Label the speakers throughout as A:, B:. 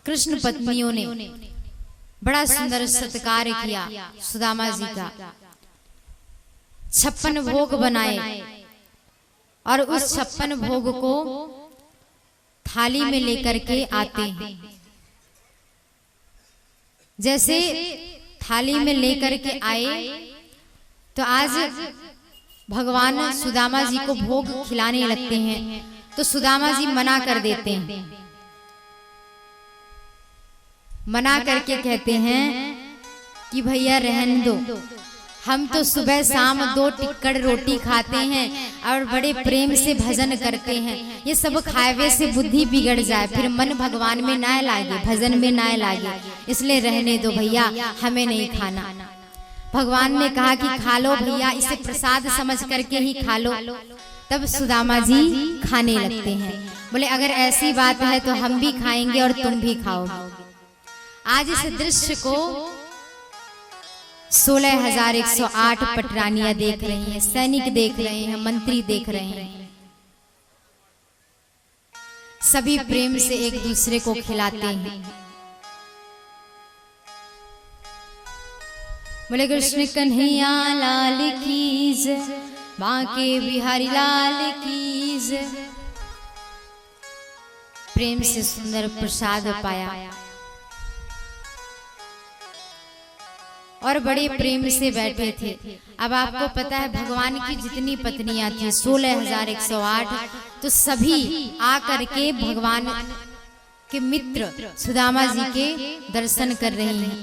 A: कृष्ण पत्नियों ने बड़ा सुंदर सत्कार किया सुदामा जी का। 56 भोग बनाए और उस 56 भोग को थाली में लेकर के आते हैं। जैसे थाली में लेकर के आए तो आज भगवान सुदामा जी को भोग खिलाने लगते हैं, तो सुदामा जी मना कर देते हैं। मना करके कहते हैं कि भैया रहने दो, हम तो सुबह शाम 2 टिक्कड़ रोटी खाते हैं और बड़े प्रेम से भजन करते हैं। ये सब खाए से बुद्धि बिगड़ जाए, फिर मन भगवान में ना लागे, भजन में ना लागे, इसलिए रहने दो भैया, हमें नहीं खाना। भगवान ने कहा कि खा लो भैया, इसे प्रसाद समझ करके ही खा लो। तब सुदामा जी खाने लगते हैं। बोले अगर ऐसी बात है तो हम भी खाएंगे और तुम भी खाओगे। आज इस दृश्य को 16,108 पटरानियां देख रही हैं, सैनिक देख रहे हैं, मंत्री देख रहे हैं। सभी प्रेम से एक दूसरे को खिलाते हैं। बोले कृष्ण कन्हैया लाल की जय, बांके बिहारी लाल की जय। प्रेम से सुंदर प्रसाद पाया और बड़े प्रेम से बैठे थे। अब आपको पता है भगवान की जितनी पत्नियां थी 16,108, तो सभी आकर के भगवान के मित्र सुदामा जी के दर्शन कर रही हैं,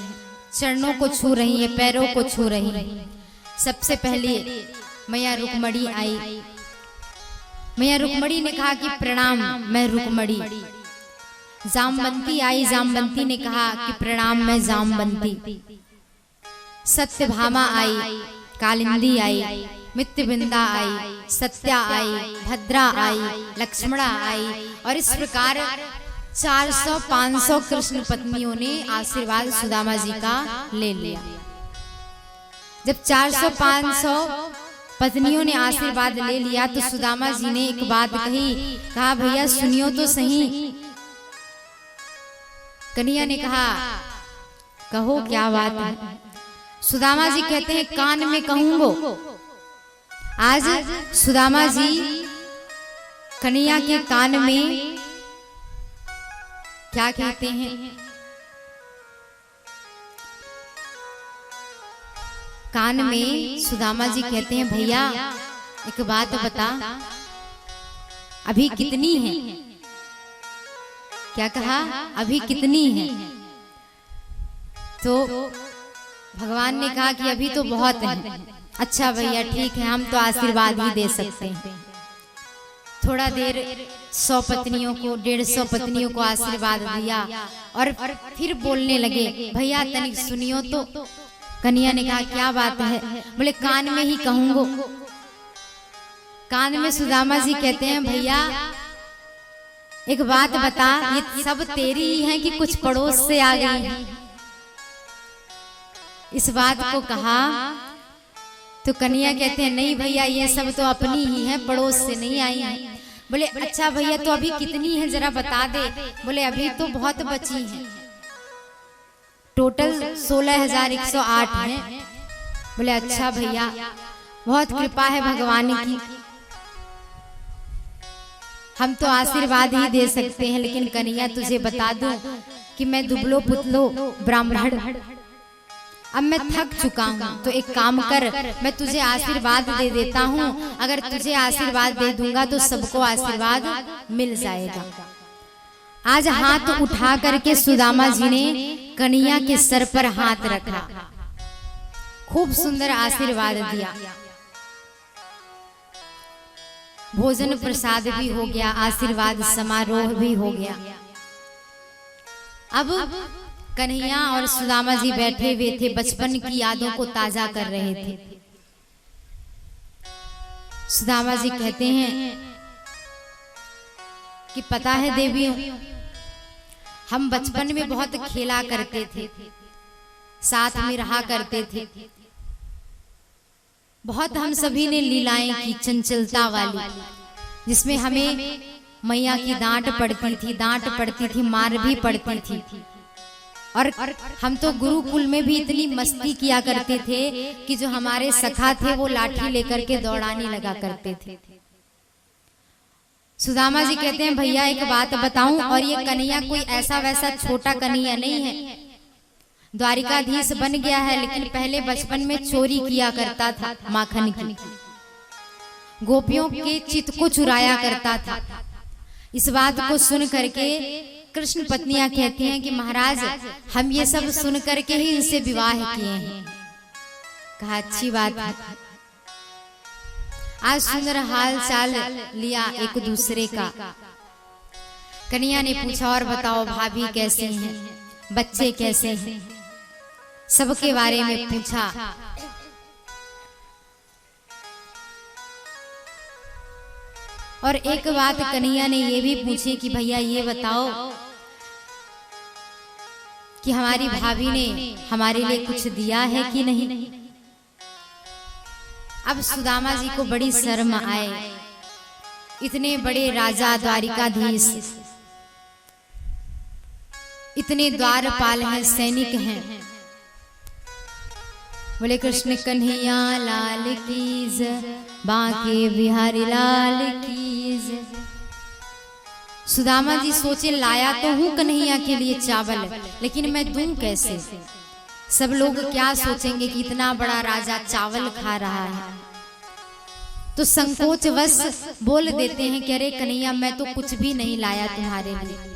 A: चरणों को छू रही हैं, पैरों को छू रही हैं। सबसे पहले मैया रुक्मणी आई। मैया रुक्मणी ने कहा कि प्रणाम, मैं रुक्मणी। जामवंती आई, जामवंती ने कहा कि प्रणाम, मैं जामवंती। सत्यभामा आई, कालिंदी आई, मित्रविंदा आई, सत्या आई, भद्रा आई, लक्ष्मणा आई, और इस प्रकार 400-500 कृष्ण पत्नियों ने आशीर्वाद सुदामा जी का ले लिया। जब 400-500 पत्नियों ने आशीर्वाद ले लिया तो सुदामा जी ने एक बात कही, कहा भैया सुनियो तो सही। कन्हैया ने कहा कहो क्या बात है। सुदामा जी कहते हैं कान में कहूंगो। आज सुदामा जी कन्हैया के कान में क्या कहते हैं, कान में सुदामा जी कहते हैं भैया एक बात बता, अभी कितनी है? क्या कहा? अभी कितनी है? तो भगवान ने कहा कि अभी तो बहुत है। अच्छा भैया ठीक है, हम तो आशीर्वाद ही दे सकते हैं। थोड़ा देर 100 पत्नियों को 150 पत्नियों को आशीर्वाद दिया और फिर बोलने लगे भैया तनिक सुनियो तो। कन्हैया ने कहा क्या बात है? बोले कान में ही कहूंगो। कान में सुदामा जी कहते हैं भैया एक बात बता, ये सब तेरी ही है कि कुछ पड़ोस से आ गई है? इस बात को कहा तो कन्हैया कहते हैं नहीं भैया ये सब तो अपनी ही है, पड़ोस से नहीं आई है। बोले अच्छा भैया तो अभी कितनी है जरा बता दे। बोले अभी तो बहुत बची है, टोटल 16,108 है। बोले अच्छा भैया बहुत कृपा है भगवान की, हम तो आशीर्वाद ही दे सकते हैं, लेकिन कन्हैया तुझे बता दूं कि मैं दुबलो पुतलो ब्राह्मण, अब मैं थक चुका हूँ, तो एक काम कर मैं तुझे आशीर्वाद दे देता हूँ। अगर तुझे आशीर्वाद दे दूंगा तो सबको आशीर्वाद मिल जाएगा। आज हाथ उठा करके सुदामा जी ने कन्हैया के सर पर हाथ रखा, खूब सुंदर आशीर्वाद दिया। भोजन प्रसाद भी हो गया, आशीर्वाद समारोह भी हो गया। अब कन्हैया और सुदामा जी बैठे हुए थे, बचपन की यादों को ताजा कर रहे थे। सुदामा जी कहते हैं कि पता है देवियों, हम बचपन में बहुत खेला करते थे, साथ में रहा करते थे, बहुत हम सभी ने लीलाएं की चंचलता वाली, जिसमें हमें मैया की डांट पड़ती थी, मार भी पड़ती थी। और हम तो गुरुकुल में भी इतनी मस्ती किया करते थे कि जो हमारे सखा थे वो लाठी लेकर के दौड़ाने लगा करते थे। सुदामा जी कहते हैं भैया एक बात बताऊं, और ये कन्हैया कोई ऐसा वैसा छोटा कन्हैया नहीं है, द्वारिकाधीश बन गया है, लेकिन पहले बचपन में चोरी किया करता था माखन की, गोपियों के चित्त को चुराया करता था। इस बात को सुन करके कृष्ण पत्नियां कहती हैं कि महाराज हम ये सब सुन करके ही इनसे विवाह किए हैं। कहा अच्छी बात है। आज सुंदर हाल चाल लिया एक दूसरे का। कन्हैया ने पूछा और बताओ भाभी कैसे हैं, बच्चे कैसे हैं, सबके बारे में पूछा। और एक बात कन्हैया ने ये भी पूछी कि भैया ये बताओ कि हमारी भाभी ने हमारे लिए कुछ दिया है कि नहीं। अब सुदामा जी को बड़ी शर्म आए, इतने बड़े राजा द्वारिकाधीश, इतने द्वारपाल हैं, सैनिक हैं। बोले कृष्ण कन्हैया लाल की जय, बांके बिहारी लाल की जय। सुदामा जी सोचे लाया तो हूं कन्हैया के लिए चावल, लेकिन मैं दूं कैसे, सब लोग क्या सोचेंगे कि इतना बड़ा राजा चावल खा रहा है। तो संकोच वश बोल देते हैं कि अरे कन्हैया मैं तो कुछ भी नहीं लाया तुम्हारे लिए।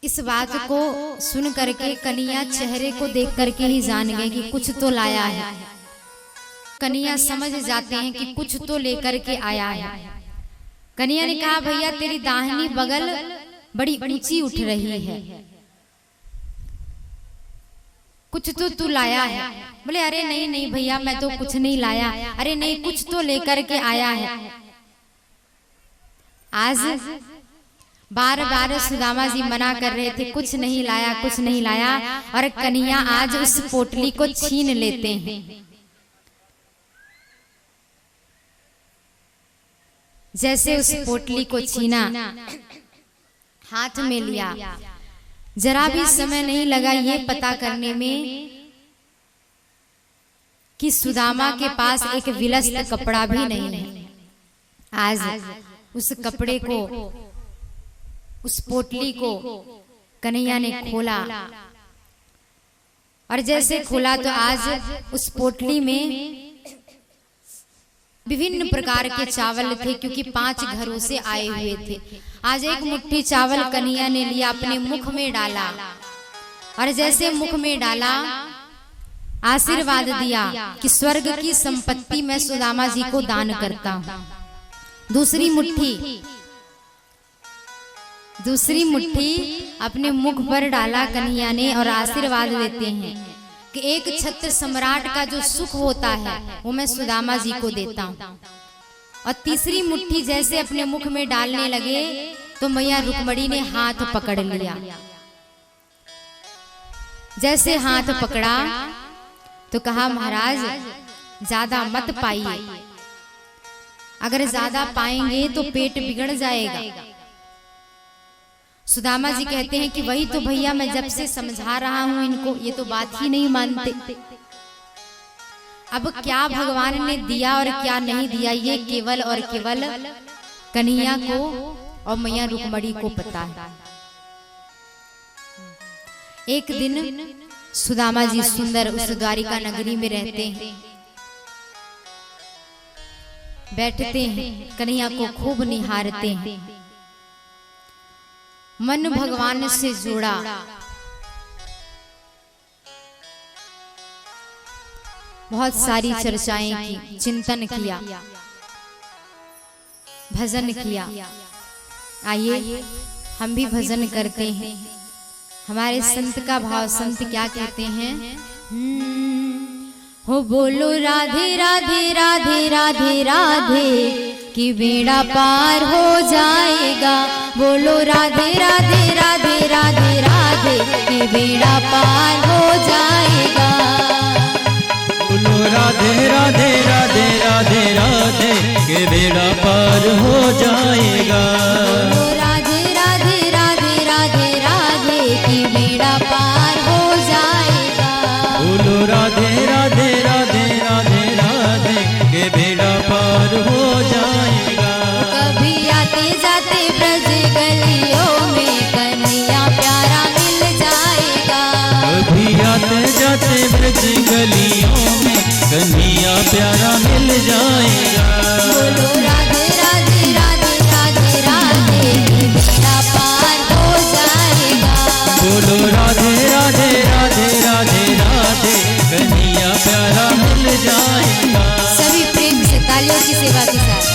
A: इस बात को सुन करके कन्हैया चेहरे को देख करके ही जान गए कि कुछ तो लाया है। कन्हैया समझ जाते हैं कि कुछ तो लेकर के आया है। कन्हैया ने कहा भैया तेरी दाहिनी बगल बड़ी ऊंची उठ रही है, कुछ तो तू लाया है। बोले अरे नहीं नहीं भैया मैं तो कुछ नहीं लाया। अरे नहीं कुछ तो लेकर के आया है। आज बार बार सुदामा जी मना कर रहे थे कुछ नहीं लाया, कुछ नहीं लाया, और कन्हैया आज उस पोटली को छीन लेते हैं। जैसे उस पोटली को छीना, हाथ में लिया, जरा भी समय नहीं लगा ये पता करने में कि सुदामा के पास एक विलस्त कपड़ा भी नहीं है। आज उस कपड़े को, उस पोटली को कन्हैया ने खोला, और जैसे खोला तो आज उस पोटली में विभिन्न प्रकार के चावल थे, क्योंकि 5 घरों से आए हुए थे। आज एक मुट्ठी चावल कन्हैया ने लिया, अपने मुख में डाला, और जैसे मुख में डाला आशीर्वाद दिया कि स्वर्ग की संपत्ति मैं सुदामा जी को दान करता हूं। दूसरी मुट्ठी अपने मुख पर डाला कन्हैया ने, और आशीर्वाद देते हैं कि एक छत्र सम्राट का जो सुख होता है वो मैं सुदामा जी को देता हूं। और तीसरी मुट्ठी जैसे अपने मुख में डालने लगे तो मैया रुक्मणी ने हाथ पकड़ लिया। जैसे हाथ पकड़ा तो कहा महाराज ज्यादा मत पाइए, अगर ज्यादा पाएंगे तो पेट बिगड़ जाएगा। सुदामा जी कहते हैं कि वही तो भैया मैं जब से समझा रहा हूं इनको, ये तो बात ही नहीं मानते। अब क्या भगवान ने दिया और क्या नहीं दिया ये केवल और केवल कन्हैया को और मैया रुक्मणी को पता है। एक दिन सुदामा जी सुंदर उस द्वारिका नगरी में रहते हैं, बैठते हैं, कन्हैया को खूब निहारते हैं, मन भगवान से जोड़ा। बहुत सारी चर्चाएं की, चिंतन किया, भजन किया। आइए हम भी भजन करते हैं। हमारे संत का भाव, संत क्या कहते हैं? हो बोलो राधे राधे राधे राधे राधे कि बेड़ा पार हो जाएगा। बोलो राधे राधे राधे राधे राधे कि बेड़ा पार हो जाएगा।
B: बोलो राधे राधे राधे राधे राधे के बेड़ा पार हो जाएगा।
A: बोलो राधे राधे राधे राधे राधे की बेड़ा पार हो जाएगा।
B: बोलो राधे राधे राधे राधे राधे के बेड़ा पार हो जाएगा।
A: कभी आते जाते ब्रज गलियों में कन्हैया प्यारा मिल जाएगा।
B: कभी आते जाते ब्रज गलियों में कन्हैया प्यारा मिल जाएगा।
A: बोलो राधे राधे राधे राधे राधे की बेड़ा पार हो जाएगा।
B: बोलो राधे राधे राधे राधे राधे कन्हैया प्यारा मिल जाएगा।
A: सभी प्रेम से तालियों की सेवा के साथ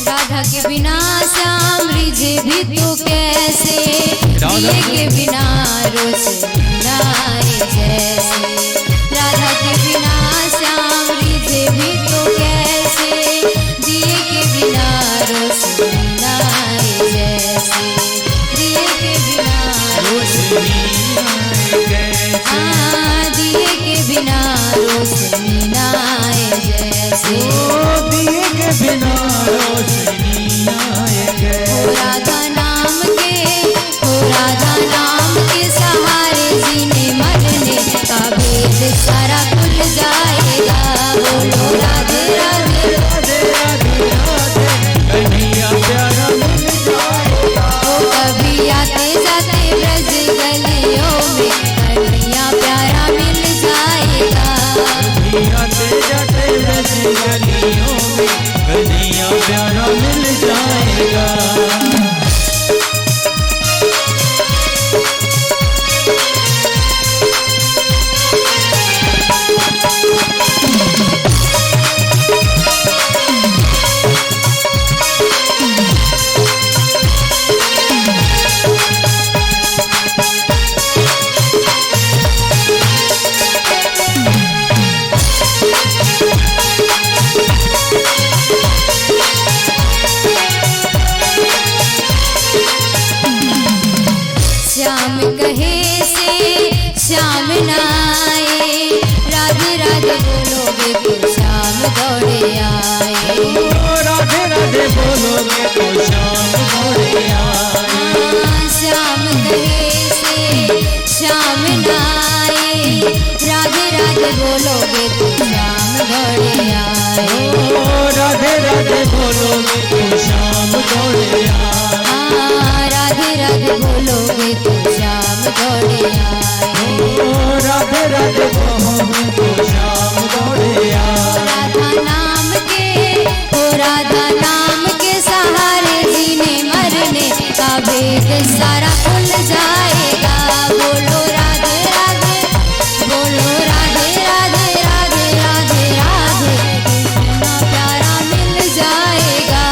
A: राधा के बिना श्याम रिझे भी तो कैसे, दिए के बिना रोशनाई जैसे। राधा के बिना श्याम रिझे भी तो कैसे, दिए के बिना रोशनाई जैसे। दिए के बिना दिए के बिना रोशनाई जैसे।
B: दिए के बिना रोशनी आएगा।
A: हो राधा नाम के सहारे जीने मरने का भेद सारा खुल जाएगा। बोलो राधे राधे
B: राधे राधे राधे कन्हैया प्यारा मिल जाएगा।
A: ओ कभी आते जाते ब्रज गलियों में कन्हैया प्यारा मिल जाएगा।
B: कभी आते जाते ब्रज गलियों में कन्हैया प्यारा मिल जाएगा।
A: श्याम कहे से श्याम नाए, राधे राधे बोलोगे तो श्याम दौड़े आए।
B: राधे राधे बोलोगे तो श्याम दौड़े आए।
A: श्याम कहे से श्याम नाए, राधे राधे बोलोगे तो श्याम दौड़े आए।
B: राधे राधे बोलोगे तो श्याम दौड़े आए।
A: राधे राधे बोलोगे तो श्याम दौड़े आए।
B: राधे राधे बोलोगे तो श्याम दौड़े आए।
A: राधा नाम के सहारे जीने मरने का भेद सारा खुल जाएगा। बोलो राधे राधे बोलो राधे राधे राधे राधे राधे कृष्णा प्यारा मिल जाएगा।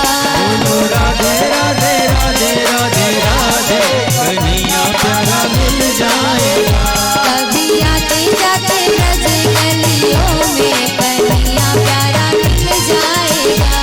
B: बोलो राधे राधे राधे राधे राधे कन्हैया प्यारा मिल जाएगा।
A: कभी आते जाते ब्रज गलियों में कन्हैया प्यारा मिल जाएगा।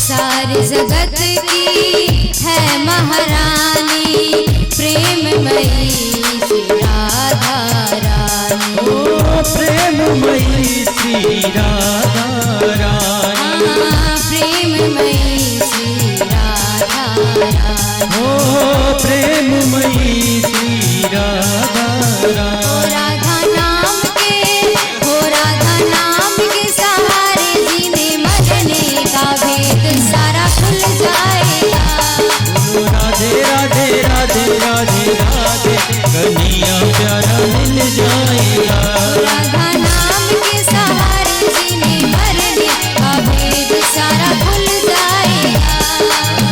A: सारे जगत की है महारानी, प्रेममयी श्री राधा रानी।
B: ओ प्रेममयी श्री राधा रानी।
A: प्रेममयी श्री राधा
B: हो प्रेममयी श्री राधा
A: राधा नाम के सहारे जीने मरने का भेद सारा खुल जाएगा।
B: राधे राधे राधे राधे राधे कन्हैया प्यारा मिल जाएगा।
A: राधा नाम के सहारे जीने मरने का भेद सारा खुल जाएगा।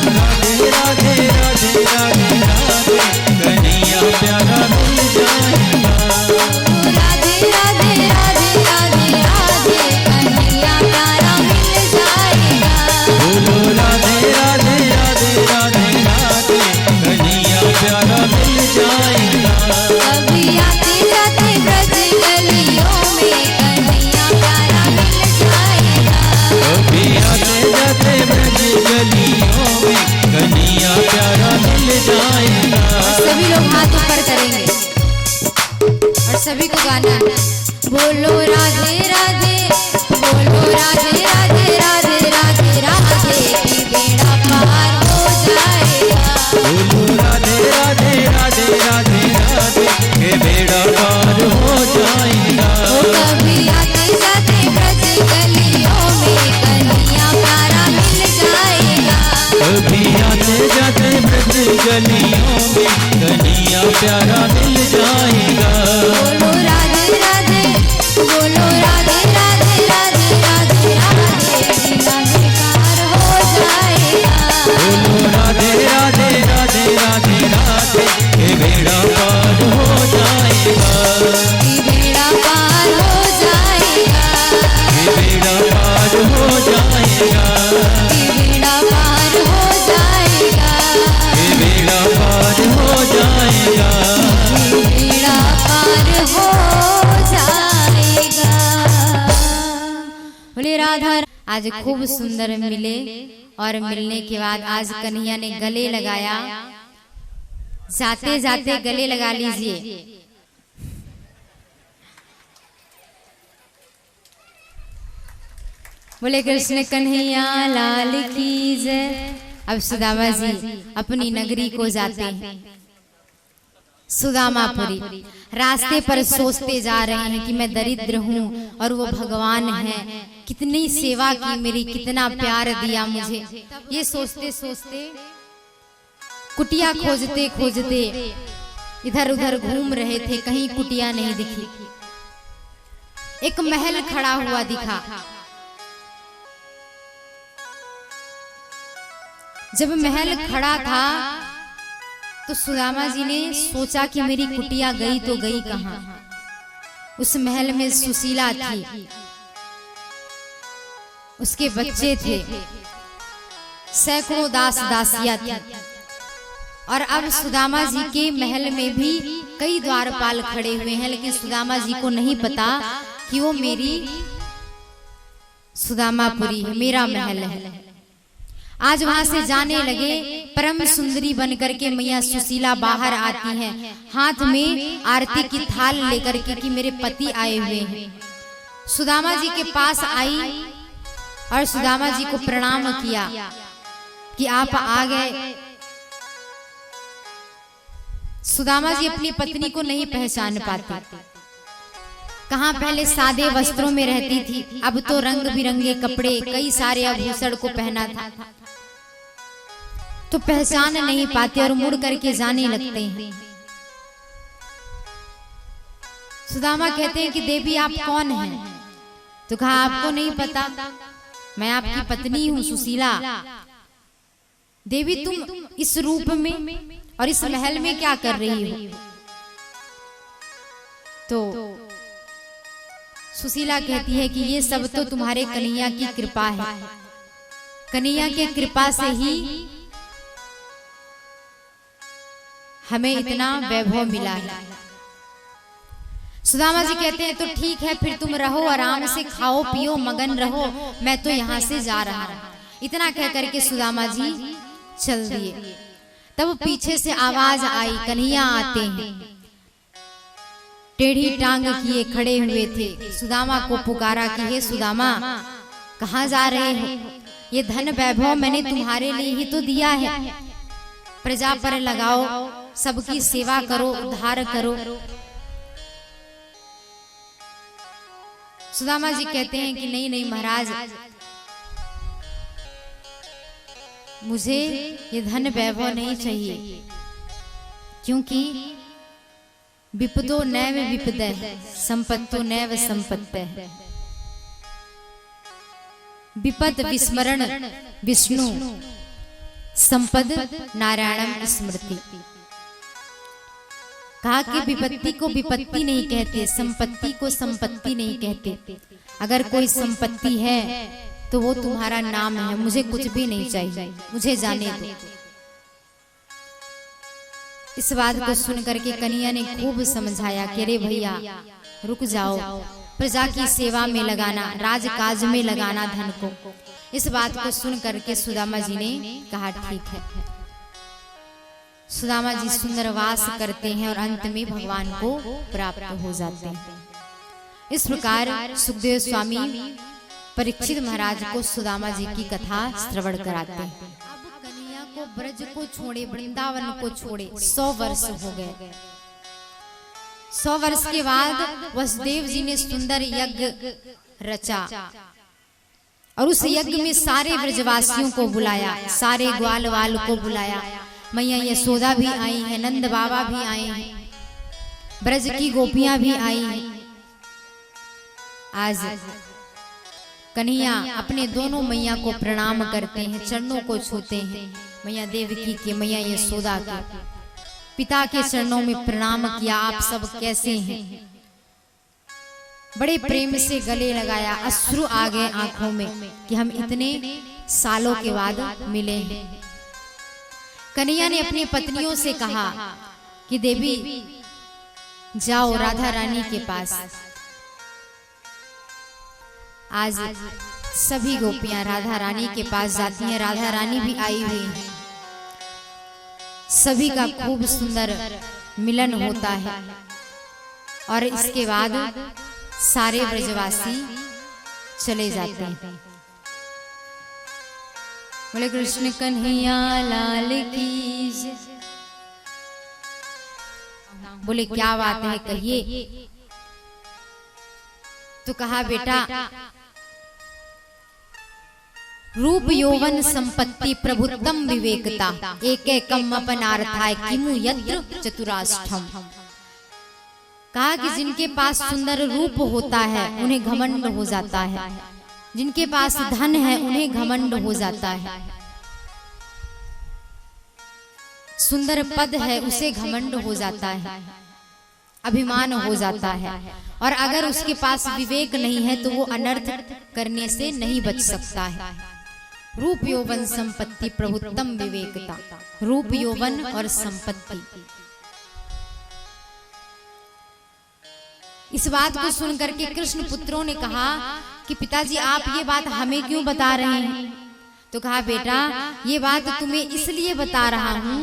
B: राधे राधे राधे राधे राधे कन्हैया प्यारा मिल जाएगा।
A: राधे राधे राधे राधे राधे कन्हैया प्यारा मिल जाएगा।
B: बोलो राधे राधे राधे राधे राधे कन्हैया प्यारा मिल जाएगा।
A: कभी आते जाते ब्रज गलियों में कन्हैया प्यारा मिल जाएगा।
B: कभी आते जाते ब्रज गलियों में कन्हैया प्यारा मिल जाएगा।
A: सभी लोग हाथ ऊपर करेंगे और सभी को गाना है। बोलो राधे राधे, बोलो राधे राधे राधे राधे राधे की बेड़ा पार हो जाएगा।
B: बोलो राधे राधे राधे राधे राधे के बेड़ा पार हो जाएगा।
A: कभी आते जाते ब्रज गलियों में कन्हैया प्यारा मिल जाएगा।
B: कभी आते जाते ब्रज गलियों में कन्हैया प्यारा मिल जाएगा।
A: बोलो राधे राधे, बोलो राधे राधे राधे राधे राधे बेड़ा पार हो जाएगा।
B: बोलो राधे राधे राधे राधे राधे के बेड़ा पार हो जाएगा।
A: की बेड़ा पार हो जाएगा।
B: के बेड़ा पार हो जाएगा।
A: की बेड़ा पार हो जाएगा।
B: के बेड़ा पार हो जाएगा।
A: की बेड़ा पार हो जाएगा। बोले राधा। आज खूब सुंदर मिले और मिलने के बाद आज कन्हैया ने गले लगाया। जाते जाते गले लगा लीजिए। बोले कृष्ण कन्हैया लाल की जय। अब सुदामा जी अपनी नगरी को जाते हैं, सुदामापुरी। रास्ते पर सोचते जा रहे हैं कि मैं दरिद्र हूँ और वो भगवान है, कितनी सेवा की मेरी, कितना प्यार दिया मुझे। ये सोचते सोचते कुटिया खोजते खोजते इधर उधर घूम रहे थे, कहीं कुटिया नहीं दिखी। एक महल खड़ा हुआ दिखा। जब महल खड़ा था तो सुदामा जी ने सोचा कि मेरी कुटिया गई तो गई कहां। उस महल में सुशीला थी, उसके बच्चे थे, सैकड़ों दास दासियां थी। और अब सुदामा जी के महल में भी कई द्वारपाल खड़े हुए हैं, लेकिन सुदामा जी को नहीं पता कि वो मेरी सुदामापुरी है, मेरा महल है। आज वहां से जाने लगे। परम सुंदरी बनकर के मैया सुशीला बाहर आती हैं, हाथ में आरती की थाल लेकर के कि मेरे पति आए हुए हैं। सुदामा जी के पास आई और सुदामा जी को प्रणाम किया कि आप आ गए। सुदामा जी अपनी पत्नी को नहीं पहचान पाते। कहाँ पहले सादे वस्त्रों में रहती थी, अब तो रंग बिरंगे कपड़े, कई सारे आभूषण को पहना था, तो पहचान नहीं पाते और मुड़ करके जाने लगते हैं। सुदामा कहते हैं कि देवी आप कौन हैं? तो कहा आपको नहीं पता, मैं आपकी पत्नी हूँ सुशीला। देवी तुम इस रूप में और इस महल में क्या कर रही हो? तो सुशीला कहती है कि ये सब तो तुम्हारे कन्हैया की कृपा है, कन्हैया की कृपा से ही हमें इतना वैभव मिला है। सुदामा जी कहते हैं तो ठीक है, फिर तुम रहो, आराम से खाओ पियो, मगन रहो, मैं तो यहाँ से जा रहा हूँ। इतना कह करके सुदामा जी चल दिए। तब पीछे से आवाज आई, कन्हैया आते हैं। टेढ़ी टांग किए खड़े हुए थे, सुदामा को पुकारा कि हे सुदामा कहाँ जा रहे हो? ये धन वैभव मैंने तुम्हारे लिए ही तो दिया है, प्रजा पर लगाओ, सबकी सेवा करो, उद्धार करो। सुदामा जी कहते हैं कि नहीं नहीं महाराज, मुझे ये धन वैभव नहीं चाहिए, क्योंकि विपदो नैव विपदः संपत्तो नैव संपत्तः। विपद विस्मरण विष्णु, संपद नारायणम स्मृति। कहा कि विपत्ति को विपत्ति नहीं कहते, संपत्ति को संपत्ति नहीं कहते। अगर कोई संपत्ति है तो वो तुम्हारा नाम है, मुझे कुछ भी नहीं चाहिए, मुझे जाने दो। इस बात को सुन करके कन्हैया ने खूब समझाया कि अरे भैया रुक जाओ, प्रजा की सेवा में लगाना, राजकाज में लगाना धन को। इस बात को सुन करके सुदामा जी ने कहा ठीक है। सुदामा जी सुंदर वास करते हैं और अंत में भगवान को प्राप्त हो जाते हैं। इस प्रकार सुखदेव स्वामी परीक्षित महाराज को सुदामा जी की कथा श्रवण कराते हैं। अब कन्हैया को ब्रज को छोड़े, वृंदावन को छोड़े 100 वर्ष हो गए। 100 वर्ष के बाद वसुदेव जी ने सुंदर यज्ञ रचा और उस यज्ञ में सारे ब्रजवासियों को बुलाया, सारे ग्वाल वाल को बुलाया। मैया यशोदा भी आई है, नंद बाबा भी आए हैं, ब्रज की गोपियां भी आई हैं। आज कन्हैया अपने दोनों मैया को प्रणाम करते हैं, चरणों को छूते हैं। मैया देवकी के, मैया यशोदा के, पिता के चरणों में प्रणाम किया। आप सब कैसे हैं? बड़े प्रेम से गले लगाया। अश्रु आ गए आंखों में कि हम इतने सालों के बाद मिले हैं। कन्हैया ने अपनी पत्नियों से कहा कि देवी जाओ राधा रानी के पास। आज सभी गोपियां राधा रानी के पास जाती हैं। राधा रानी भी आई हुई हैं। सभी का खूब सुंदर मिलन होता है और इसके बाद सारे ब्रजवासी चले जाते हैं। बोले कृष्ण कन्हैया लाल की जय। बोले क्या बात है, कहिए। तो कहा बेटा, रूप यौवन संपत्ति प्रभुत्तम विवेकता, एक एकम अपनार्थाय किमु यत्र चतुराष्टम। कहा कि जिनके पास सुंदर रूप होता है उन्हें घमंड हो जाता है, जिनके पास धन है उन्हें घमंड हो जाता है, सुंदर पद है उसे घमंड हो जाता है, अभिमान हो जाता है। और अगर उसके पास विवेक नहीं है तो वो अनर्थ करने से नहीं बच सकता है। रूप यौवन संपत्ति प्रभुत्तम विवेकता, रूप यौवन और संपत्ति। इस बात को सुनकर के कृष्ण पुत्रों ने कहा कि पिताजी आप ये बात हमें क्यों बता रहे हैं? तो कहा बेटा ये बात तुम्हें इसलिए बता रहा हूं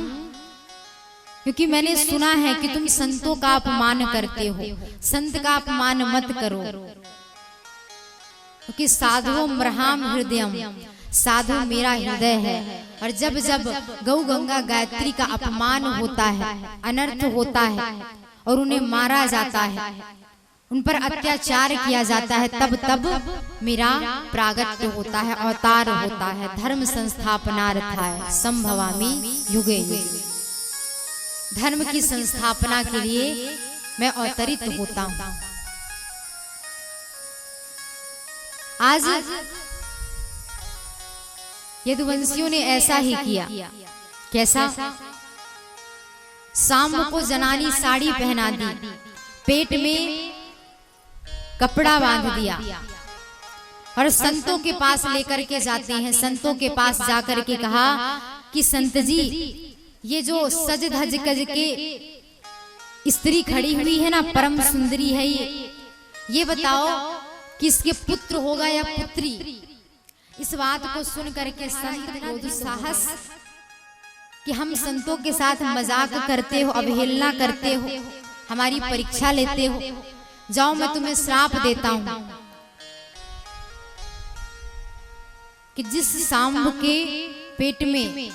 A: क्योंकि मैंने सुना है कि तुम संतों का अपमान करते हो। संत का अपमान मत करो, क्योंकि साधु मृहाम हृदयम, साधु मेरा हृदय है। और जब जब गौ गंगा गायत्री का अपमान होता है, अनर्थ होता है और उन्हें मारा जाता है, उन पर अत्याचार किया जाता है, तब तब मेरा प्रागट्य होता है, अवतार होता है। धर्म संस्थापनार्थाय संभवामि युगे युगे। धर्म की संस्थापना के लिए मैं अवतरित होता हूं। आज यदुवंशियों ने ऐसा ही किया। कैसा? सांब को जनानी साड़ी पहना दी, पेट में कपड़ा बांध दिया और संतों के पास लेकर के जाते हैं। संतों के पास जाकर के कहा कि संत जी ये जो सज धज कज के स्त्री खड़ी हुई है ना, परम सुंदरी है ये बताओ कि इसके पुत्र होगा या पुत्री? इस बात को सुन करके संत को दुस्साहस कि हम संतों के साथ मजाक करते हो, अवहेलना करते हो, हमारी परीक्षा लेते हो, जाओ मैं तुम्हें श्राप देता हूं कि जिस सांब के पेट में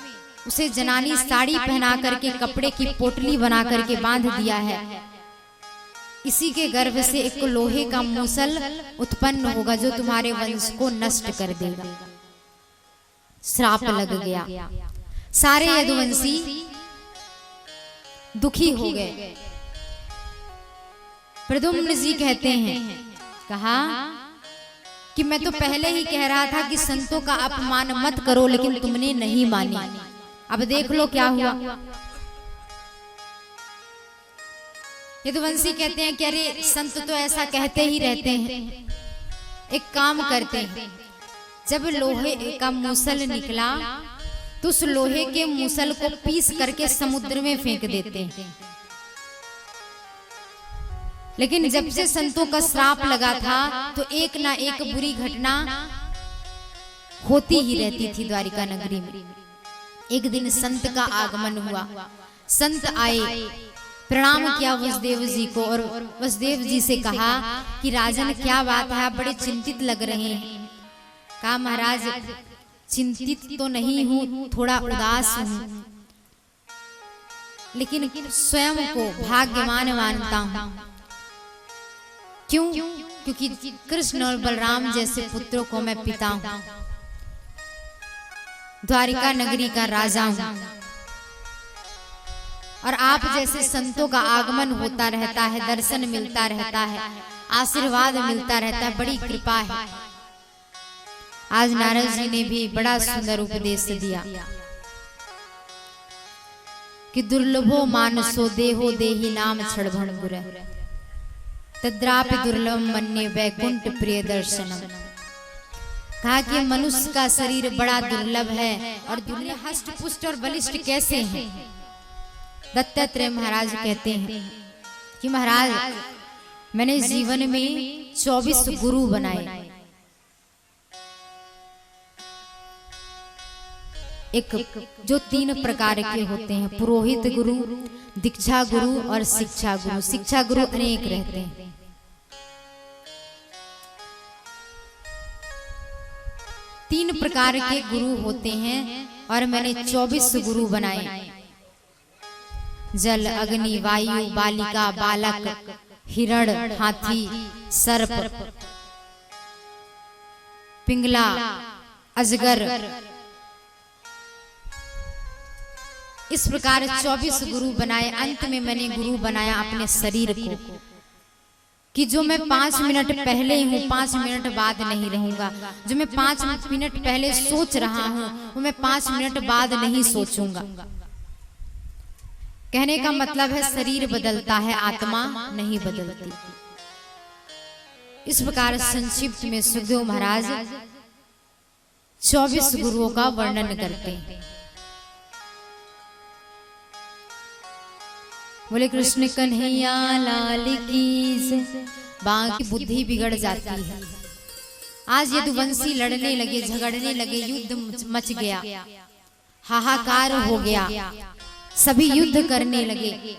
A: उसे जनानी साड़ी पहना करके कपड़े की पोटली बना करके बांध दिया है। इसी के गर्भ से एक लोहे का मूसल उत्पन्न होगा जो तुम्हारे वंश को नष्ट कर देगा। श्राप लग गया। सारे यदुवंशी दुखी हो गए। प्रद्युम्न जी कहते हैं, कहा कि मैं तो पहले ही कह रहा था कि संतों का अपमान मत करो, लेकिन तुमने नहीं मानी। अब देख लो क्या हुआ। यदुवंशी कहते हैं कि अरे संत तो ऐसा कहते ही रहते हैं, एक काम करते हैं, जब लोहे का मूसल निकला तो उस लोहे के मूसल को पीस करके समुद्र में फेंक देते हैं। लेकिन जब से संतों का श्राप लगा था तो एक ना एक बुरी घटना होती ही रहती थी द्वारिका नगरी में। एक दिन संत का आगमन हुआ। संत आए, प्रणाम किया वसुदेव जी को और वसुदेव जी से कहा कि राजन क्या बात है, आप बड़े चिंतित लग रहे हैं। कहा महाराज चिंतित तो नहीं हूं, थोड़ा उदास हूं, लेकिन स्वयं को भाग्यवान मानता हूं। क्यों? क्योंकि कृष्ण और बलराम जैसे पुत्रों को मैं पिता हूं, द्वारिका नगरी का राजा हूं, और आप जैसे संतों का आगमन होता रहता है, दर्शन मिलता रहता है, आशीर्वाद मिलता रहता है, बड़ी कृपा है। आज नारद जी ने भी बड़ा सुंदर उपदेश दिया कि दुर्लभो मानसो देहो देहि नाम क्षणभंग गुर तद्रापि दुर्लभ मन्ये वैकुंठ प्रिय दर्शनम। कहा कि मनुष्य का शरीर बड़ा दुर्लभ है, और दुर्लभ हष्ट पुष्ट और बलिष्ठ कैसे हैं। दत्तात्रेय महाराज कहते हैं कि महाराज मैंने जीवन में 24 गुरु बनाए। एक जो 3 प्रकार के होते हैं, पुरोहित गुरु, दीक्षा गुरु और शिक्षा गुरु। शिक्षा गुरु अनेक रहते हैं। तीन प्रकार के गुरु होते हैं और मैंने 24 गुरु बनाए। जल, अग्नि, वायु, बालिका, बालक, हिरण, हाथी, सर्प, पिंगला, अजगर, इस प्रकार 24 गुरु बनाए। अंत में मैंने गुरु बनाया अपने शरीर को, कि जो मैं 5 मिनट पहले हूँ 5 मिनट बाद नहीं रहूंगा। जो मैं 5 मिनट पहले सोच रहा हूँ वो मैं 5 मिनट बाद नहीं सोचूंगा। कहने का मतलब है शरीर बदलता है, आत्मा नहीं बदलती। इस प्रकार संक्षिप्त में सुखदेव महाराज 24 गुरुओं का वर्णन करते हैं। बोले कृष्ण कन्हैया लाल की जय। बाकी बुद्धि बिगड़ जाती है। आज यदुवंशी लड़ने लगे, झगड़ने लगे, युद्ध मच गया, हाहाकार हो गया, सभी युद्ध करने लगे।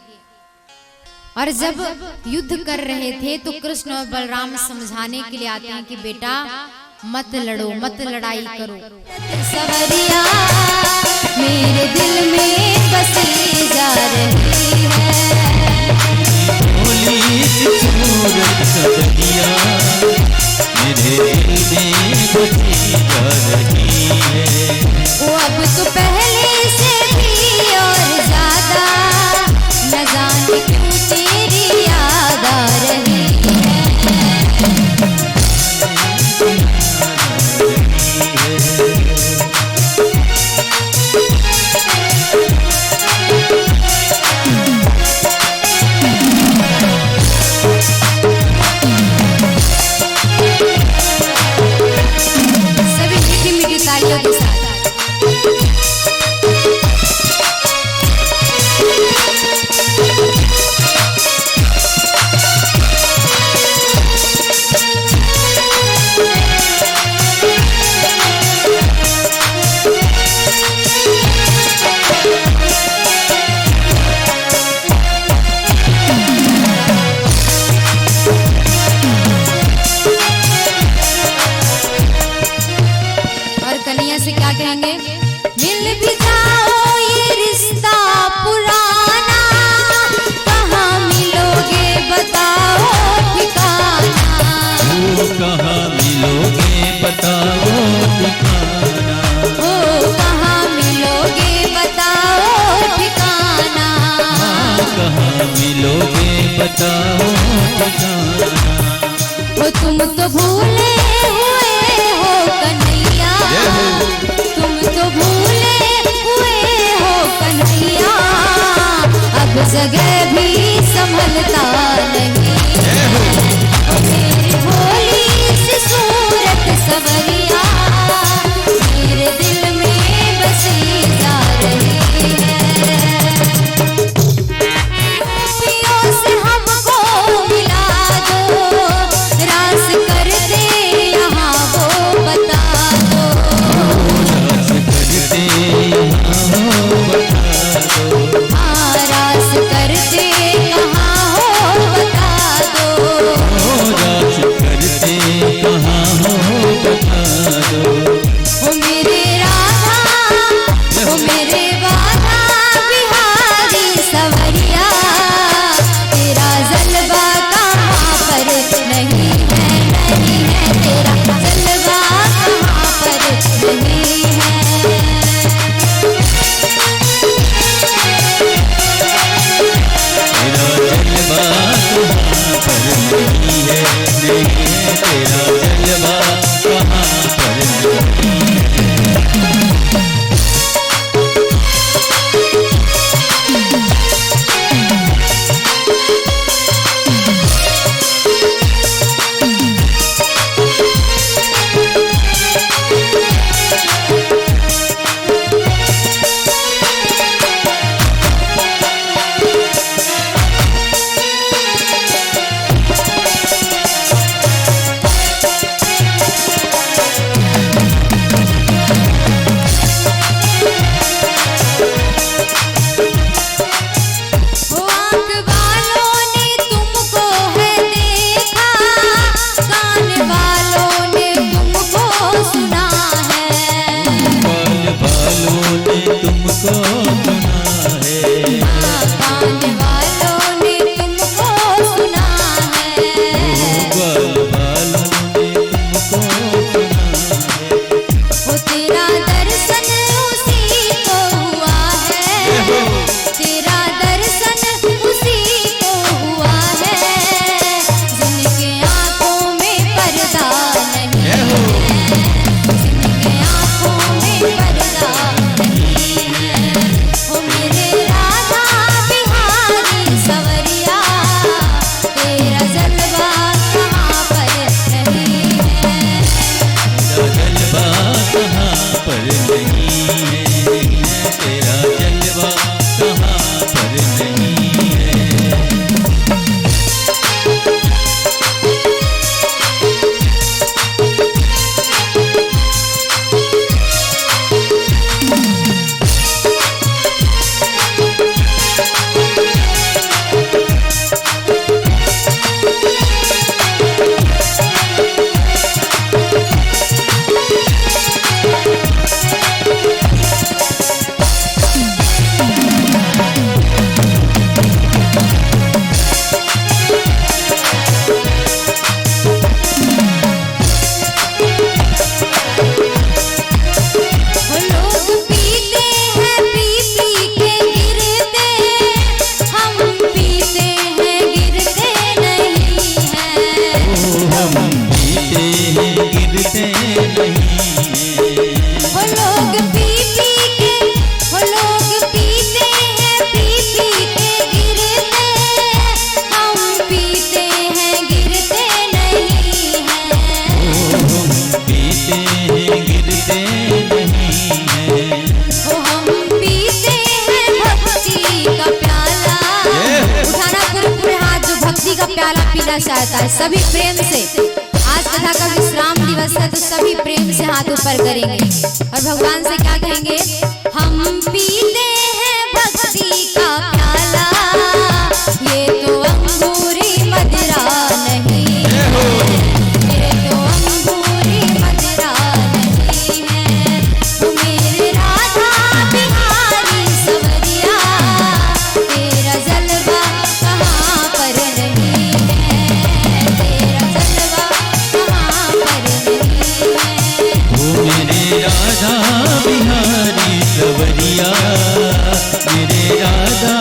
A: और जब युद्ध कर रहे थे तो कृष्ण और बलराम समझाने के लिए आते हैं कि बेटा मत लड़ो, मत लड़ाई करो। सवरिया मेरे दिल में बसी जा रही है,
B: भोली सूरत सवरिया मेरे दिल में बसी जा रही है।
A: वो अब तो पहले से भी और ज्यादा, न जाने क्यों तेरी याद आ रही है। जगह भी संभलता नहीं ओ मेरी भोली सी सूरत सवरिया मेरे दिल में बसी जा रही है। गोपियों से हमको मिला दो रास कर दे यहाँ वो बता दो
B: रास करते यहाँ हो बता दो
A: हाँ रास कर दे कहाँ हो बता दो
B: रास करते कहाँ हो बता दो
A: ओ मेरे राधा ओ मेरे बाधा बिहारी सवरिया तेरा जलवा कहाँ पर नहीं है तेरा जलवा कहाँ पर नहीं है।
B: तेरा जलवा कहाँ पर नहीं है तेरा जलवा कहाँ पर नहीं
A: ओ आँख वालों ने तुमको है देखा कान वालों ने तुमको सुना है
B: बालों ने तुमको सुना है
A: कान वालों ने तुमको सुना है
B: बालों ने तुमको सुना है
A: ओ तेरा दर्शन उसी को हुआ है तेरा दर्शन उसी को हुआ है जिनके आंखों में पर्दा नहीं है जिनके आंखों में पर्दा नहीं है ओ मेरे राधा बिहारी सवरिया तेरा जलवा कहाँ पर नहीं है।
B: जलवा कहाँ पर नहीं है तेरा जलवा कहाँ पर नहीं है।
A: वो लोग पीते हैं पी पी के गिरते हम पीते हैं गिरते नहीं हैं
B: हम पीते हैं गिरते नहीं हैं
A: वो लोग पी पी के वो लोग पीते हैं पी पी के गिरते हम पीते हैं गिरते नहीं हैं
B: हम पीते हैं गिरते नहीं हैं
A: ओ हम पीते हैं भक्ति का प्याला उठाना पूरे हाथ जो भक्ति का प्याला पीना चाहता है सभी प्रेम से। आज कथा का विश्राम दिवस है तो सभी प्रेम से हाथ ऊपर करेंगे और भगवान से क्या कहेंगे हम पीते हैं भक्ति का प्याला ये तो अंगूरी मदिरा नहीं है ये तो अंगूरी मदिरा नहीं है ओ मेरे राधा बिहारी सवरिया तेरा जलवा कहाँ पर नहीं है तेरा जलवा कहाँ पर नहीं है।
B: ओ मेरे राधा बिहारी सवरिया मेरे राधा